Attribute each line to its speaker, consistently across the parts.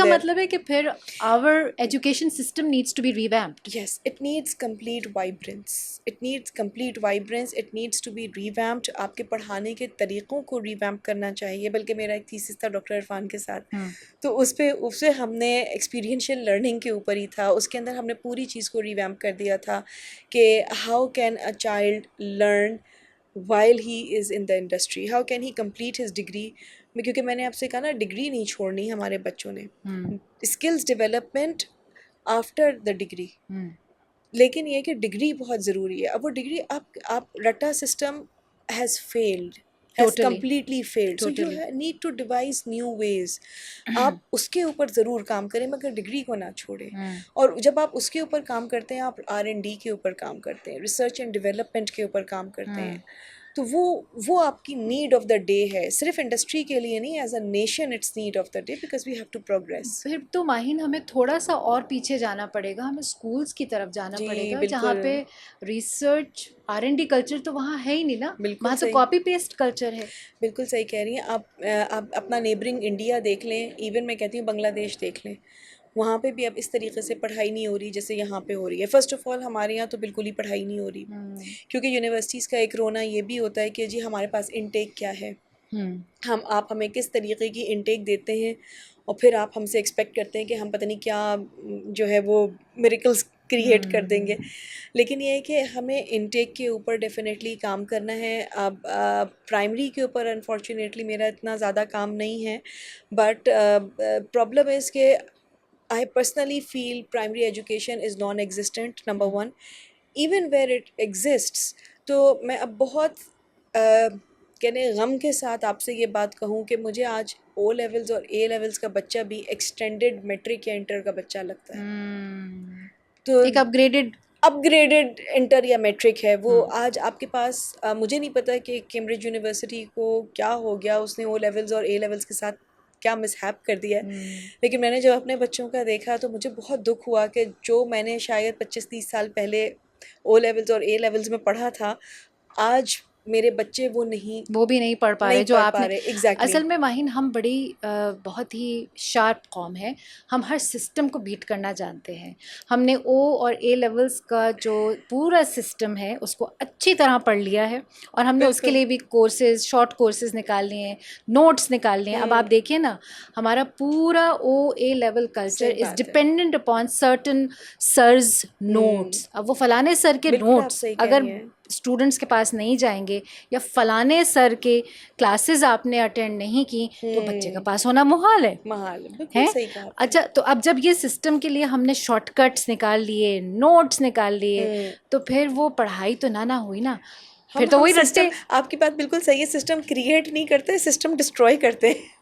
Speaker 1: مطلب ہے کہ پھر our education system needs to be revamped.
Speaker 2: Yes, it needs complete vibrance. It needs complete vibrance. It needs to be revamped. آپ کے پڑھانے کے طریقوں کو ریویمپ کرنا چاہیے. بلکہ میرا ایک تھیسس تھا ڈاکٹر عرفان کے ساتھ, تو اس سے ہم نے ایکسپیرینشیل لرننگ کے اوپر ہی تھا. اس کے اندر ہم نے پوری چیز کو ریویمپ کر دیا تھا کہ how can a child learn while he is in the industry, how can he complete his degree. کیونکہ میں نے آپ سے کہا نا, ڈگری نہیں چھوڑنی ہمارے بچوں نے, skills development after the degree. لیکن یہ کہ ڈگری بہت ضروری ہے. اب وہ ڈگری آپ رٹا system has failed, has completely failed. So you need to devise new ways. آپ اس کے اوپر ضرور کام کریں مگر ڈگری کو نہ چھوڑیں. اور جب آپ اس کے اوپر کام کرتے ہیں, آپ R&D کے اوپر کام کرتے ہیں, ریسرچ اینڈ ڈیولپمنٹ کے اوپر کام کرتے ہیں, تو وہ آپ کی نیڈ آف دا ڈے ہے. صرف انڈسٹری کے لیے نہیں, as a nation its need of the day, because we have to progress.
Speaker 1: پھر تو ماہین ہمیں تھوڑا سا اور پیچھے جانا پڑے گا, ہمیں اسکولس کی طرف جانا پڑے گا, جہاں پہ ریسرچ R&D کلچر تو وہاں ہے ہی نہیں نا, وہاں تو کاپی پیسٹ کلچر ہے.
Speaker 2: بالکل صحیح کہہ رہی ہیں آپ اپنا نیبرنگ انڈیا دیکھ لیں, ایون میں کہتی ہوں بنگلہ دیش دیکھ لیں, وہاں پہ بھی اب اس طریقے سے پڑھائی نہیں ہو رہی جیسے یہاں پہ ہو رہی ہے. فرسٹ آف آل ہمارے یہاں تو بالکل ہی پڑھائی نہیں ہو رہی, کیونکہ یونیورسٹیز کا ایک رونا یہ بھی ہوتا ہے کہ جی ہمارے پاس انٹیک کیا ہے, آپ ہمیں کس طریقے کی انٹیک دیتے ہیں, اور پھر آپ ہم سے ایکسپیکٹ کرتے ہیں کہ ہم پتہ نہیں کیا جو ہے وہ میریکلز کریٹ کر دیں گے. لیکن یہ ہے کہ ہمیں انٹیک کے اوپر ڈیفینیٹلی کام کرنا ہے. اب پرائمری کے اوپر انفارچونیٹلی میرا اتنا زیادہ کام نہیں ہے, بٹ پرابلم از کہ I personally feel primary education is non-existent, number one. Even where it exists, تو میں اب بہت کہنے غم کے ساتھ آپ سے یہ بات کہوں کہ مجھے آج O لیولز اور A لیولز کا بچہ بھی ایکسٹینڈیڈ میٹرک یا انٹر کا بچہ لگتا ہے. تو
Speaker 1: ایک اپ
Speaker 2: گریڈڈ انٹر یا میٹرک ہے وہ آج آپ کے پاس. مجھے نہیں پتا کہ کیمبرج یونیورسٹی کو کیا ہو گیا, اس نے O لیولز اور A لیولز کے ساتھ کیا مس ہیپ کر دیا ہے. لیکن میں نے جب اپنے بچوں کا دیکھا تو مجھے بہت دکھ ہوا کہ جو میں نے شاید 25-30 سال پہلے O لیولز اور A لیولز میں پڑھا تھا, آج میرے بچے وہ
Speaker 1: بھی نہیں پڑھ پا رہے جو آپ نے.
Speaker 2: Exactly.
Speaker 1: اصل میں ماہین ہم بڑی بہت ہی شارپ قوم ہے, ہم ہر سسٹم کو بیٹ کرنا جانتے ہیں. ہم نے O اور A لیولز کا جو پورا سسٹم ہے اس کو اچھی طرح پڑھ لیا ہے, اور ہم نے اس کے لیے بھی کورسز, شارٹ کورسز نکال لیے ہیں, نوٹس نکال لیے ہیں. اب آپ دیکھیں نا, ہمارا پورا O A level culture is dependent upon certain sirs notes. اب وہ فلانے سر کے نوٹس اگر اسٹوڈنٹس کے پاس نہیں جائیں گے, یا فلانے سر کے کلاسز آپ نے اٹینڈ نہیں کی, تو بچے کا پاس ہونا محال ہے. اچھا, تو اب جب یہ سسٹم کے لیے ہم نے شارٹ کٹس نکال لیے, نوٹس نکال لیے, تو پھر وہ پڑھائی تو نہ ہوئی نا. پھر تو وہی رستے.
Speaker 2: آپ کی بات بالکل صحیح ہے, سسٹم کریٹ نہیں کرتے, سسٹم ڈسٹروائے کرتے ہیں.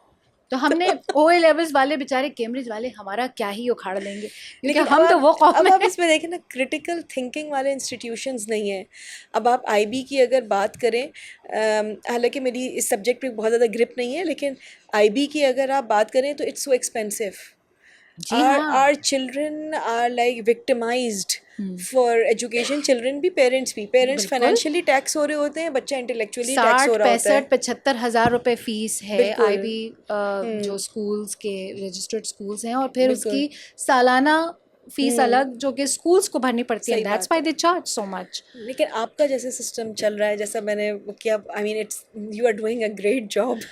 Speaker 1: تو ہم نے O A لیولز والے بیچارے کیمبرج والے ہمارا کیا ہی اکھاڑ لیں گے, کیونکہ ہم تو وہ قوم
Speaker 2: اب آپ اس میں دیکھیں نا, کریٹیکل تھنکنگ والے انسٹیٹیوشنز نہیں ہیں. اب آپ IB کی اگر بات کریں, حالانکہ میری اس سبجیکٹ پہ بہت زیادہ گرپ نہیں ہے, لیکن IB کی اگر آپ بات کریں تو it's so expensive. Our children are like victimized for education. Children بھی, parents financially tax ہو رہے ہوتے ہیں, بچہ intellectually tax ہو رہا ہوتا ہے.
Speaker 1: 65-75 ہزار روپے فیس ہے IB جو اسکولس کے رجسٹرڈ اسکولس ہیں, اور پھر اس کی سالانہ فیس الگ جو کہ اسکولس کو بھرنی پڑتی ہے. That's why they charge so much.
Speaker 2: لیکن آپ کا جیسے سسٹم چل رہا ہے, جیسا میں نے کیا, I mean you are doing a great job.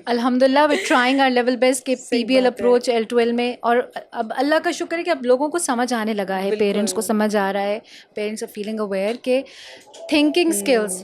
Speaker 1: الحمدللہ we're trying our level best کہ PBL اپروچ L2L میں, اور اب اللہ کا شکر ہے کہ اب لوگوں کو سمجھ آنے لگا ہے, پیرنٹس کو سمجھ آ رہا ہے, پیرنٹس are feeling aware کہ thinking skills